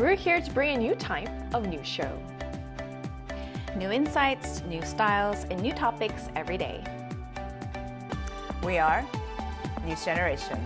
We're here to bring a new type of news show. New insights, new styles, and new topics every day. We are News Generation.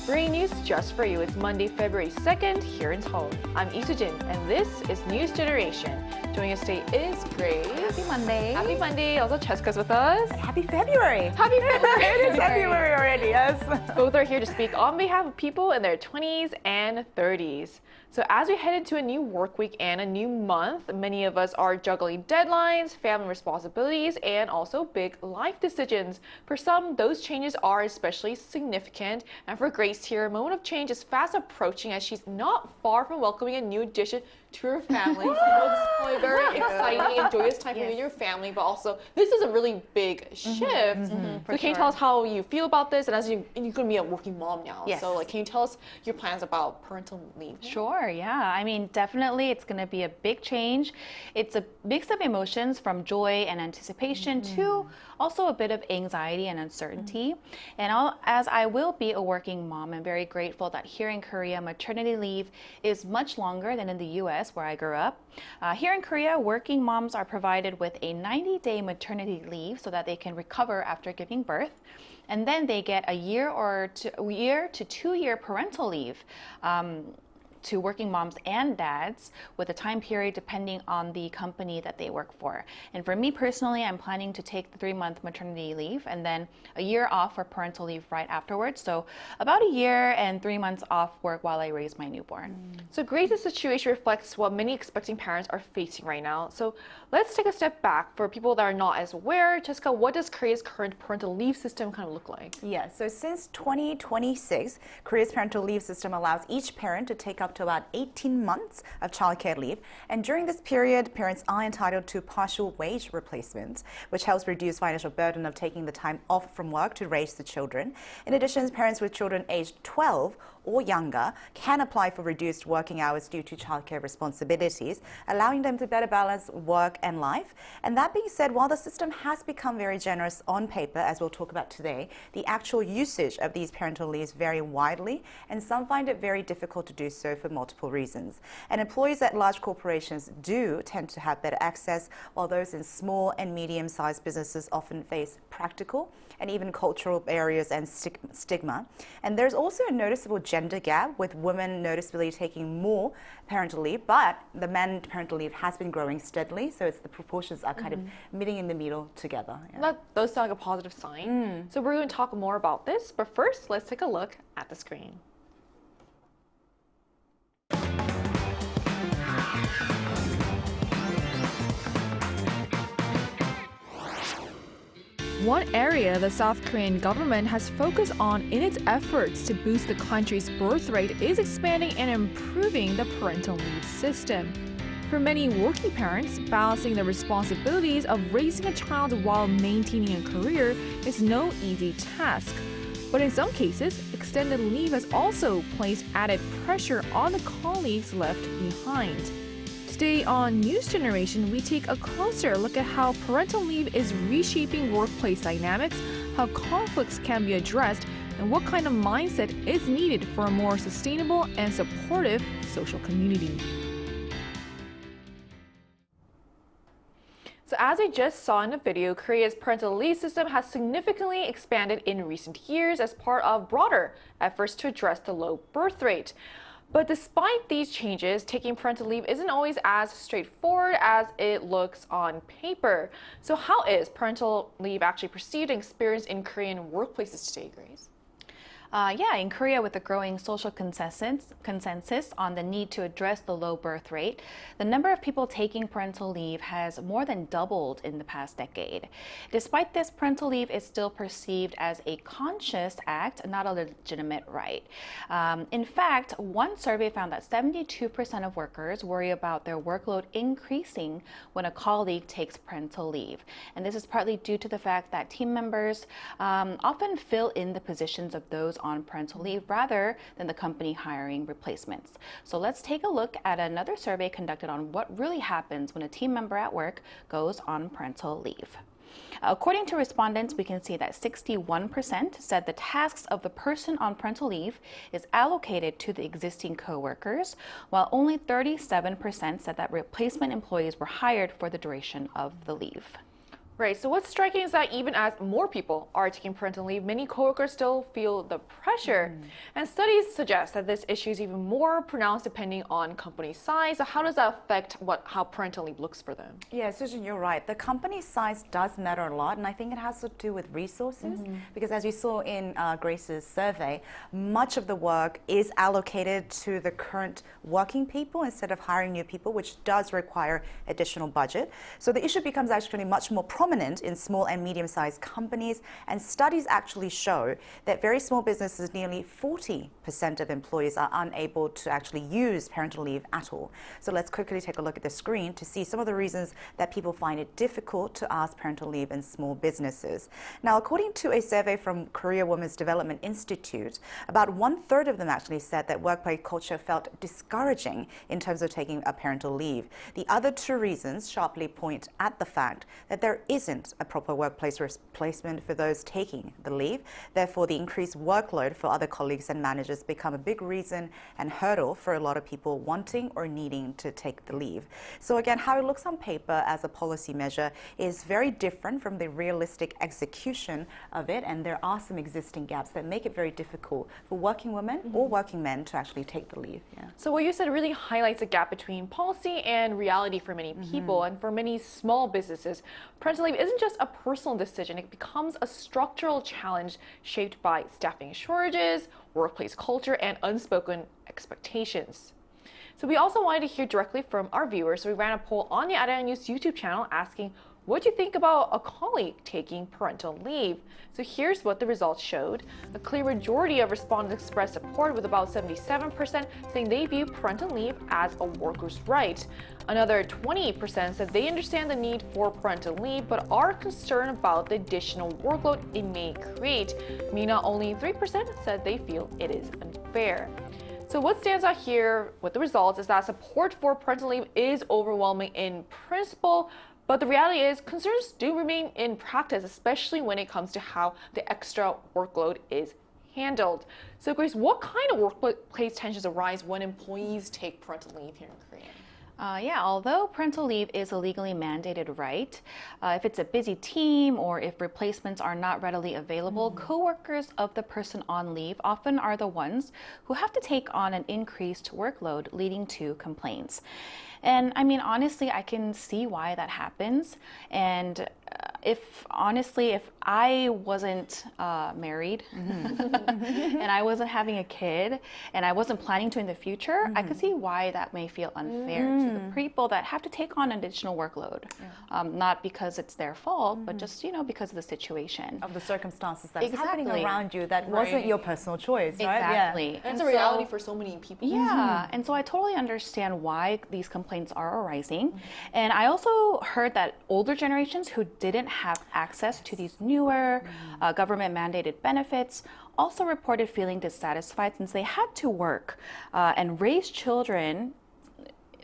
Bringing news just for you. It's Monday, February 2nd here in Seoul. I'm Lee Soo-jin, and this is News Generation. Joining us today is Grace. Happy Monday. Happy Monday. Also, Cheska's with us. Happy February. Happy February. It is February already, yes. Both are here to speak on behalf of people in their 20s and 30s. So as we head into a new work week and a new month, many of us are juggling deadlines, family responsibilities, and also big life decisions. For some, those changes are especially significant. And for Grace here, a moment of change is fast approaching as she's not far from welcoming a new addition to her family. So this is probably very exciting and joyous time for you and your family, but also this is a really big shift. So can you tell us how you feel about this? And as you're going to be a working mom now, so like, can you tell us your plans about parental leave? Sure, yeah. I mean, definitely it's going to be a big change. It's a mix of emotions from joy and anticipation to also a bit of anxiety and uncertainty. And as I will be a working mom, I'm very grateful that here in Korea, maternity leave is much longer than in the US where I grew up. Here in Korea, working moms are provided with a 90-day maternity leave so that they can recover after giving birth. And then they get a year to 2 year parental leave to working moms and dads with a time period depending on the company that they work for. And for me personally, I'm planning to take the 3-month maternity leave and then a year off for parental leave right afterwards. So about a year and 3 months off work while I raise my newborn. So Grace's situation reflects what many expecting parents are facing right now. So let's take a step back for people that are not as aware. Jessica, what does Korea's current parental leave system kind of look like? Yeah, so since 2026, Korea's parental leave system allows each parent to take up to about 18 months of childcare leave. And during this period, parents are entitled to partial wage replacements, which helps reduce financial burden of taking the time off from work to raise the children. In addition, parents with children aged 12 or younger can apply for reduced working hours due to childcare responsibilities, allowing them to better balance work and life. And that being said, while the system has become very generous on paper, as we'll talk about today, the actual usage of these parental leaves vary widely, and some find it very difficult to do so for multiple reasons. And employees at large corporations do tend to have better access, while those in small and medium-sized businesses often face practical and even cultural barriers and stigma. And there's also a noticeable gender gap, with women noticeably taking more parental leave, but the men parental leave has been growing steadily, so it's the proportions are kind of meeting in the middle together. Yeah. That does sound like a positive sign. So we're going to talk more about this, but first let's take a look at the screen. One area the South Korean government has focused on in its efforts to boost the country's birth rate is expanding and improving the parental leave system. For many working parents, balancing the responsibilities of raising a child while maintaining a career is no easy task. But in some cases, extended leave has also placed added pressure on the colleagues left behind. Today on News Generation, we take a closer look at how parental leave is reshaping workplace dynamics, how conflicts can be addressed, and what kind of mindset is needed for a more sustainable and supportive social community. So as we just saw in the video, Korea's parental leave system has significantly expanded in recent years as part of broader efforts to address the low birth rate. But despite these changes, taking parental leave isn't always as straightforward as it looks on paper. So how is parental leave actually perceived and experienced in Korean workplaces today, Grace? In Korea, with the growing social consensus on the need to address the low birth rate, the number of people taking parental leave has more than doubled in the past decade. Despite this, parental leave is still perceived as a conscious act, not a legitimate right. In fact, one survey found that 72% of workers worry about their workload increasing when a colleague takes parental leave. And this is partly due to the fact that team members often fill in the positions of those on parental leave rather than the company hiring replacements. So let's take a look at another survey conducted on what really happens when a team member at work goes on parental leave. According to respondents, we can see that 61% said the tasks of the person on parental leave is allocated to the existing coworkers, while only 37% said that replacement employees were hired for the duration of the leave. Right, so what's striking is that even as more people are taking parental leave, many coworkers still feel the pressure. And studies suggest that this issue is even more pronounced depending on company size. So how does that affect how parental leave looks for them? Yeah, Susan, you're right. The company size does matter a lot, and I think it has to do with resources. Because as you saw in Grace's survey, much of the work is allocated to the current working people instead of hiring new people, which does require additional budget. So the issue becomes actually much more prominent in small and medium-sized companies, and studies actually show that very small businesses, nearly 40% of employees are unable to actually use parental leave at all. So let's quickly take a look at the screen to see some of the reasons that people find it difficult to ask parental leave in small businesses. Now, according to a survey from Korea Women's Development Institute, about 1/3 of them actually said that workplace culture felt discouraging in terms of taking a parental leave. The other two reasons sharply point at the fact that there isn't a proper workplace replacement for those taking the leave. Therefore, the increased workload for other colleagues and managers become a big reason and hurdle for a lot of people wanting or needing to take the leave. So again, how it looks on paper as a policy measure is very different from the realistic execution of it, and there are some existing gaps that make it very difficult for working women or working men to actually take the leave. Yeah. So what you said really highlights a gap between policy and reality for many people. And for many small businesses, parental leave isn't just a personal decision. It becomes a structural challenge shaped by staffing shortages, workplace culture, and unspoken expectations. So we also wanted to hear directly from our viewers. So we ran a poll on the Arirang News YouTube channel asking, what do you think about a colleague taking parental leave? So here's what the results showed. A clear majority of respondents expressed support, with about 77% saying they view parental leave as a worker's right. Another 20% said they understand the need for parental leave but are concerned about the additional workload it may create. Meanwhile, only 3% said they feel it is unfair. So what stands out here with the results is that support for parental leave is overwhelming in principle, but the reality is concerns do remain in practice, especially when it comes to how the extra workload is handled. So Grace, what kind of workplace tensions arise when employees take parental leave here in Korea? Although parental leave is a legally mandated right, if it's a busy team or if replacements are not readily available, coworkers of the person on leave often are the ones who have to take on an increased workload, leading to complaints. And I mean, honestly, I can see why that happens. And if I wasn't married and I wasn't having a kid and I wasn't planning to in the future, I could see why that may feel unfair to the people that have to take on an additional workload. Not because it's their fault, but just, because of the situation. Of the circumstances that's happening around you that wasn't your personal choice, right? Exactly. Yeah. That's a reality for so many people. Yeah, and so I totally understand why these complaints are arising. And I also heard that older generations who didn't have access to these newer government mandated benefits also reported feeling dissatisfied since they had to work and raise children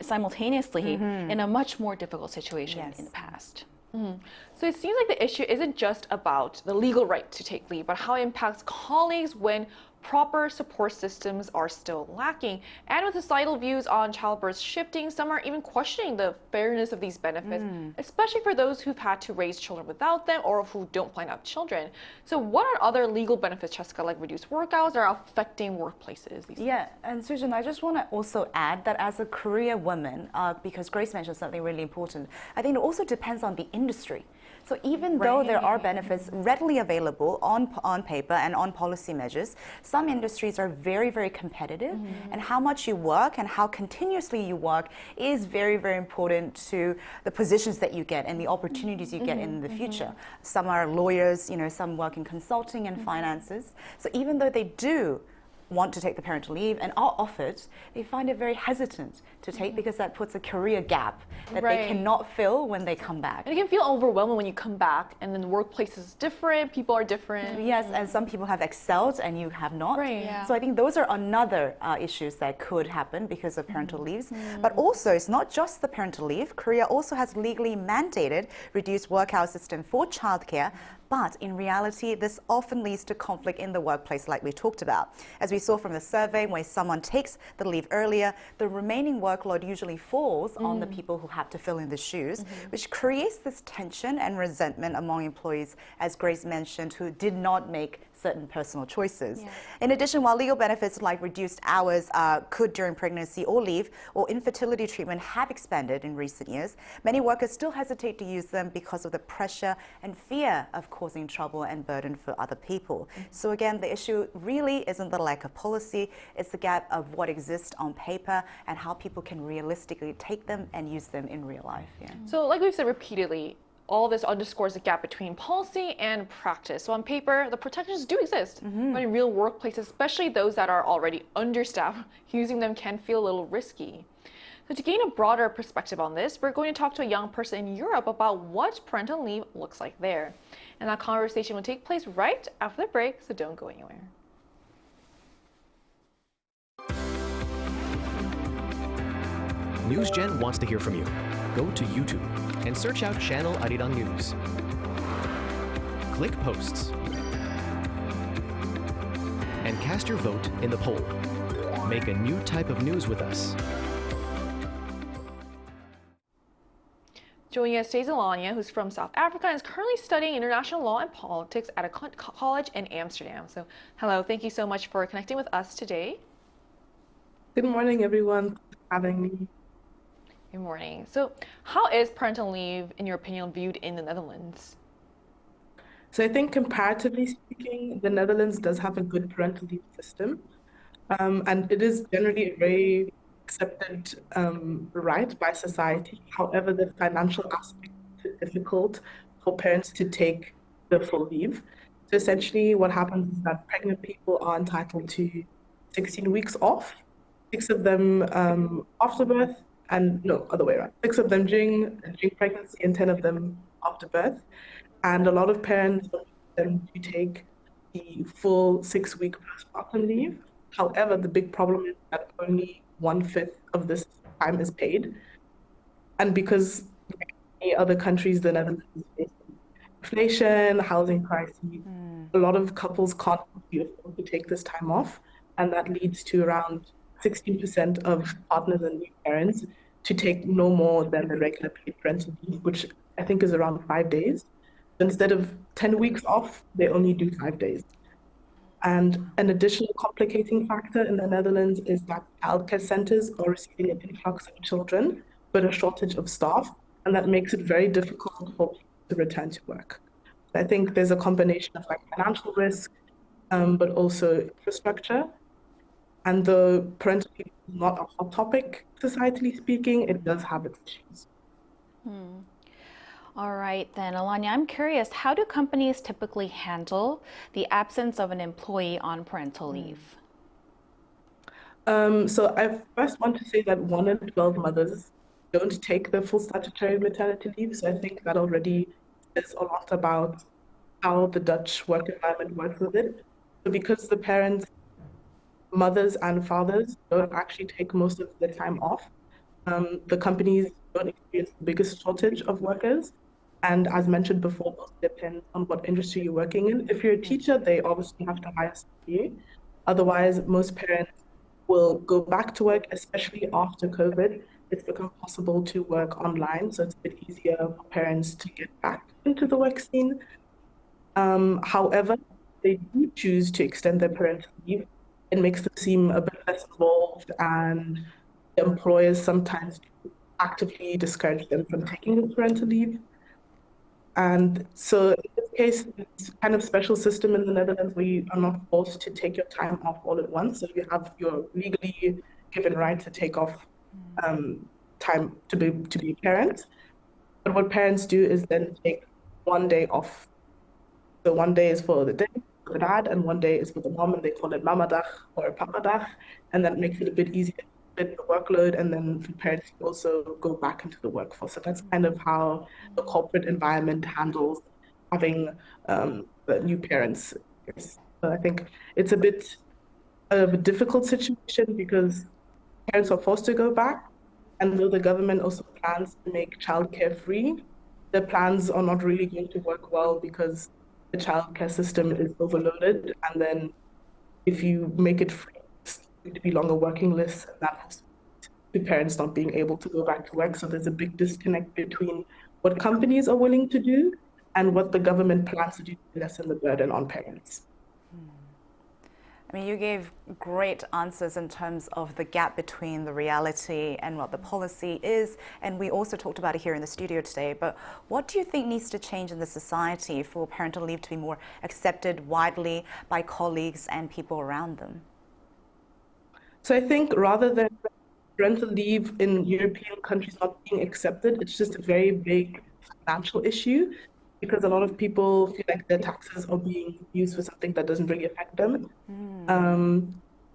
simultaneously in a much more difficult situation in the past. So it seems like the issue isn't just about the legal right to take leave, but how it impacts colleagues when proper support systems are still lacking. And with societal views on childbirth shifting, some are even questioning the fairness of these benefits, especially for those who've had to raise children without them or who don't plan to have children. So what are other legal benefits, Jessica, like reduced work hours, are affecting workplaces these days? And Susan, I just want to also add that as a career woman, because Grace mentioned something really important, I think it also depends on the industry. So even though there are benefits readily available on paper and on policy measures, some industries are very, very competitive, and how much you work and how continuously you work is very, very important to the positions that you get and the opportunities you get in the future. Some are lawyers, some work in consulting and finances. So even though they do want to take the parental leave and are offered, they find it very hesitant to take because that puts a career gap that they cannot fill when they come back. And it can feel overwhelming when you come back and then the workplace is different, people are different. Yes, and some people have excelled and you have not. Right. Yeah. So I think those are another issues that could happen because of parental leaves. But also, it's not just the parental leave. Korea also has legally mandated reduced work hour system for childcare. But in reality, this often leads to conflict in the workplace like we talked about. As we saw from the survey, when someone takes the leave earlier, the remaining workload usually falls on the people who have to fill in the shoes, which creates this tension and resentment among employees, as Grace mentioned, who did not make certain personal choices. In addition, while legal benefits like reduced hours could during pregnancy or leave or infertility treatment have expanded in recent years, many workers still hesitate to use them because of the pressure and fear of causing trouble and burden for other people. So again, the issue really isn't the lack of policy, it's the gap of what exists on paper and how people can realistically take them and use them in real life. So like we've said repeatedly, all this underscores the gap between policy and practice. So on paper, the protections do exist, but in real workplaces, especially those that are already understaffed, using them can feel a little risky. So to gain a broader perspective on this, we're going to talk to a young person in Europe about what parental leave looks like there. And that conversation will take place right after the break, so don't go anywhere. NewsGen wants to hear from you. Go to YouTube and search out Channel Arirang News. Click Posts and cast your vote in the poll. Make a new type of news with us. Joining us today is Alanya, who's from South Africa and is currently studying international law and politics at a college in Amsterdam. So hello, thank you so much for connecting with us today. Good morning, everyone. Thanks for having me. Good morning. So how is parental leave, in your opinion, viewed in the Netherlands? So I think comparatively speaking, the Netherlands does have a good parental leave system. And it is generally a very accepted right by society. However, the financial aspect is difficult for parents to take the full leave. So essentially what happens is that pregnant people are entitled to 16 weeks off, 6 of them after birth, and no, other way around. 6 of them during pregnancy and 10 of them after birth. And a lot of parents want them to take the full 6-week postpartum leave. However, the big problem is that only 1/5 of this time is paid. And because like many other countries, the Netherlands is facing inflation, housing crisis, a lot of couples can't afford to take this time off. And that leads to around 16% of partners and new parents to take no more than the regular paid parental leave, which I think is around 5 days. So instead of 10 weeks off, they only do 5 days. And an additional complicating factor in the Netherlands is that childcare centers are receiving an influx of children, but a shortage of staff, and that makes it very difficult for people to return to work. I think there's a combination of like financial risk, but also infrastructure. And the parental leave is not a hot topic, societally speaking, it does have its issues. All right, then, Alanya, I'm curious, how do companies typically handle the absence of an employee on parental leave? So I first want to say that 1 in 12 mothers don't take the full statutory maternity leave. So I think that already says a lot about how the Dutch work environment works with it. So because the parents, mothers and fathers, don't actually take most of the time off, the companies don't experience the biggest shortage of workers. And as mentioned before, it depends on what industry you're working in. If you're a teacher, they obviously have to hire somebody. Otherwise, most parents will go back to work, especially after COVID. It's become possible to work online, so it's a bit easier for parents to get back into the work scene. However, they do choose to extend their parental leave. It makes them seem a bit less involved, and the employers sometimes actively discourage them from taking the parental leave. And so in this case, it's kind of special system in the Netherlands where you are not forced to take your time off all at once. So you have your legally given right to take off time to be a parent. But what parents do is then take 1 day off. So 1 day is for the dad, and 1 day is for the mom, and they call it mamadag or papadag, and that makes it a bit easier split the workload, and then for parents to also go back into the workforce. So that's kind of how the corporate environment handles having the new parents. So I think it's a bit of a difficult situation because parents are forced to go back, and though the government also plans to make childcare free, the plans are not really going to work well because the childcare system is overloaded, and then if you make it free, it's going to be longer working lists, and that has to parents not being able to go back to work. So there's a big disconnect between what companies are willing to do and what the government plans to do to lessen the burden on parents. I mean, you gave great answers in terms of the gap between the reality and what the policy is, and we also talked about it here in the studio today. But what do you think needs to change in the society for parental leave to be more accepted widely by colleagues and people around them? So I think rather than parental leave in European countries not being accepted, it's just a very big financial issue because a lot of people feel like their taxes are being used for something that doesn't really affect them.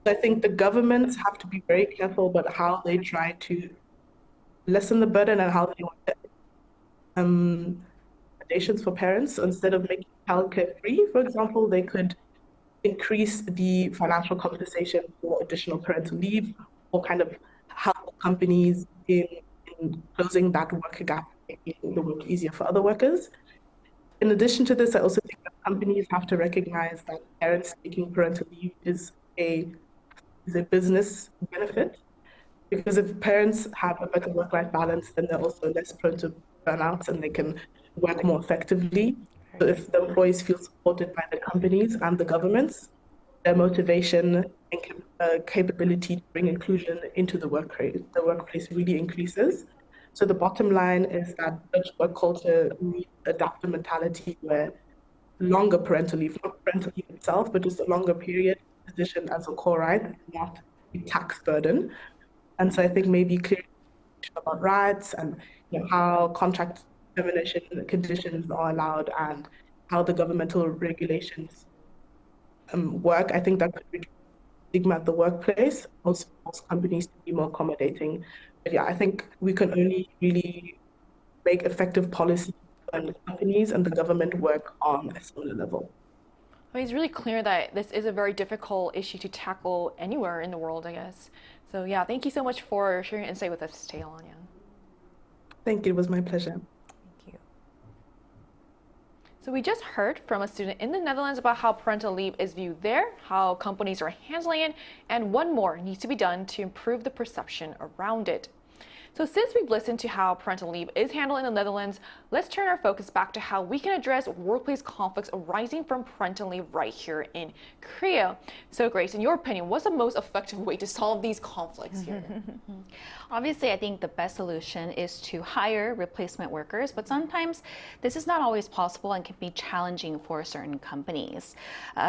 I think the governments have to be very careful about how they try to lessen the burden and how they want accommodations for parents. So instead of making childcare free, for example, they could increase the financial compensation for additional parental leave or kind of help companies in closing that work gap, making the work easier for other workers. In addition to this, I also think that companies have to recognize that parents taking parental leave is a business benefit, because if parents have a better work-life balance, then they're also less prone to burnout and they can work more effectively. So if the employees feel supported by the companies and the governments, their motivation and capability to bring inclusion into the workplace really increases. So the bottom line is that Dutch work culture needs to adapt a mentality where longer parental leave, not parental leave itself, but just a longer period positioned as a core right, not a tax burden. And so I think maybe clear about rights and how contract termination conditions are allowed and how the governmental regulations work. I think that could reduce stigma at the workplace, also force companies to be more accommodating. But yeah, I think we can only really make effective policy when the companies and the government work on a similar level. I mean, it's really clear that this is a very difficult issue to tackle anywhere in the world, I guess. So yeah, thank you so much for sharing your insight with us today, Alanya. Thank you, it was my pleasure. Thank you. So we just heard from a student in the Netherlands about how parental leave is viewed there, how companies are handling it, and what more needs to be done to improve the perception around it. So since we've listened to how parental leave is handled in the Netherlands, let's turn our focus back to how we can address workplace conflicts arising from parental leave right here in Korea. So Grace, in your opinion, what's the most effective way to solve these conflicts here? Obviously, I think the best solution is to hire replacement workers, but sometimes this is not always possible and can be challenging for certain companies.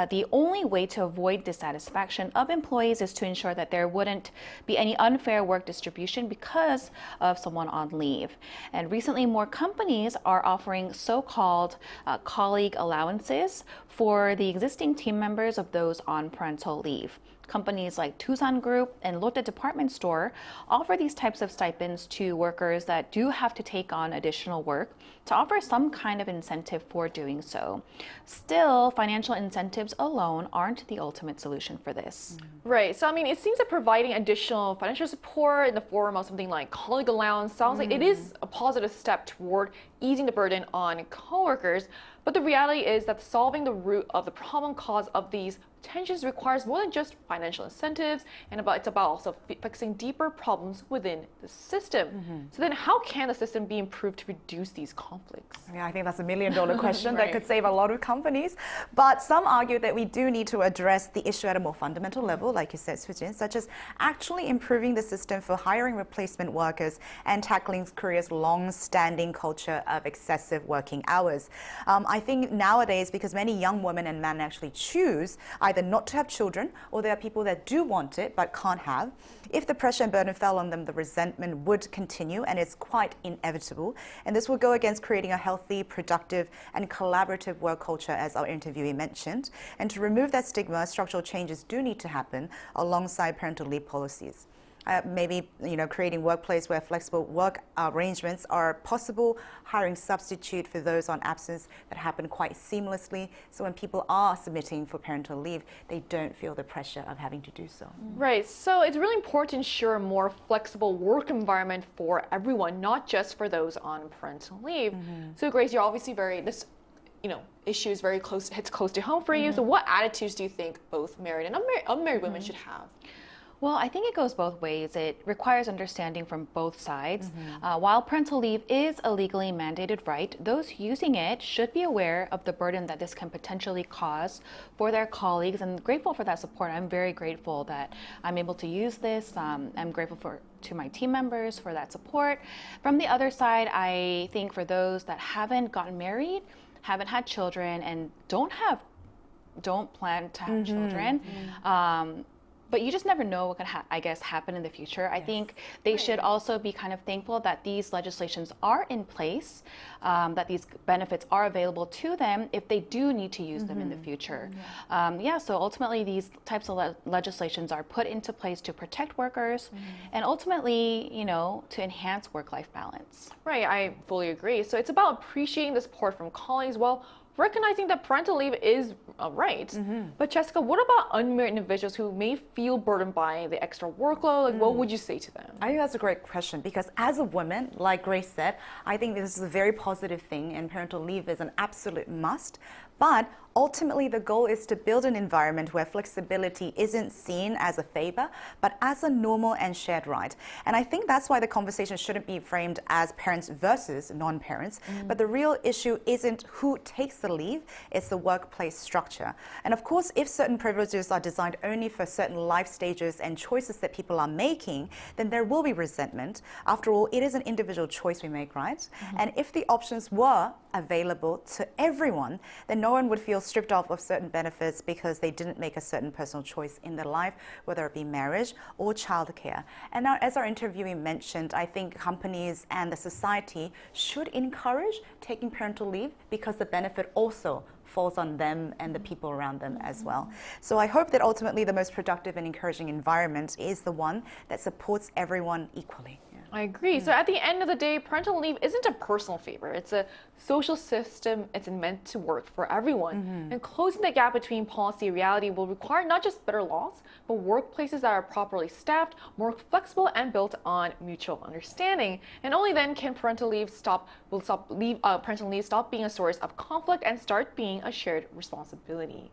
The only way to avoid dissatisfaction of employees is to ensure that there wouldn't be any unfair work distribution because of someone on leave. And recently, more companies are offering so-called colleague allowances for the existing team members of those on parental leave. Companies like Tucson Group and Lotte Department Store offer these types of stipends to workers that do have to take on additional work to offer some kind of incentive for doing so. Still, financial incentives alone aren't the ultimate solution for this. Right. So, I mean, it seems that providing additional financial support in the form of something like colleague allowance sounds like it is a positive step toward easing the burden on coworkers. But the reality is that solving the root of the problem cause of these tensions requires more than just financial incentives, and it's about also fixing deeper problems within the system. So then how can the system be improved to reduce these conflicts? Yeah, I think that's $1 million question that Right. could save a lot of companies. But some argue that we do need to address the issue at a more fundamental level, like you said, Sujin, such as actually improving the system for hiring replacement workers and tackling Korea's long-standing culture of excessive working hours. I think nowadays, because many young women and men actually choose either not to have children, or there are people that do want it but can't have, if the pressure and burden fell on them, the resentment would continue, and it's quite inevitable. And this will go against creating a healthy, productive, and collaborative work culture, as our interviewee mentioned. And to remove that stigma, structural changes do need to happen alongside parental leave policies. Maybe creating workplace where flexible work arrangements are possible, hiring substitute for those on absence that happen quite seamlessly. So when people are submitting for parental leave, they don't feel the pressure of having to do so. Right. So it's really important to ensure a more flexible work environment for everyone, not just for those on parental leave. So Grace, you're obviously this issue is hits close to home for you. So what attitudes do you think both married and unmarried women should have? Well, I think it goes both ways. It requires understanding from both sides. While parental leave is a legally mandated right, those using it should be aware of the burden that this can potentially cause for their colleagues, and grateful for that support. I'm very grateful that I'm able to use this. I'm grateful to my team members for that support. From the other side, I think for those that haven't gotten married, haven't had children, and don't plan to have children, but you just never know what could, happen in the future. I think they should also be kind of thankful that these legislations are in place, that these benefits are available to them if they do need to use them in the future. So ultimately, these types of legislations are put into place to protect workers and ultimately, to enhance work-life balance. Right, I fully agree. So it's about appreciating the support from colleagues while recognizing that parental leave is a right. But Jessica, what about unmarried individuals who may feel burdened by the extra workload? Like, what would you say to them? I think that's a great question, because as a woman, like Grace said, I think this is a very positive thing, and parental leave is an absolute must. But ultimately, the goal is to build an environment where flexibility isn't seen as a favor, but as a normal and shared right. And I think that's why the conversation shouldn't be framed as parents versus non-parents, but the real issue isn't who takes the leave, it's the workplace structure. And of course, if certain privileges are designed only for certain life stages and choices that people are making, then there will be resentment. After all, it is an individual choice we make, right? And if the options were available to everyone, then no one would feel stripped off of certain benefits because they didn't make a certain personal choice in their life, whether it be marriage or childcare. And now, as our interviewee mentioned, I think companies and the society should encourage taking parental leave because the benefit also falls on them and the people around them as well. So I hope that ultimately the most productive and encouraging environment is the one that supports everyone equally. I agree. So at the end of the day, parental leave isn't a personal favor. It's a social system. It's meant to work for everyone. And closing the gap between policy and reality will require not just better laws, but workplaces that are properly staffed, more flexible, and built on mutual understanding. And only then can parental leave stop being a source of conflict and start being a shared responsibility.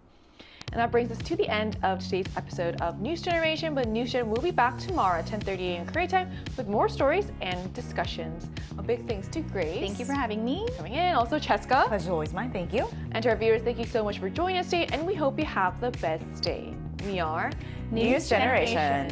And that brings us to the end of today's episode of News Generation. But News Gen will be back tomorrow at 10:30 a.m. Korea time with more stories and discussions. A big thanks to Grace. Thank you for having me. Coming in. Also, Cheska. Pleasure always mine. Thank you. And to our viewers, thank you so much for joining us today. And we hope you have the best day. We are News Generation.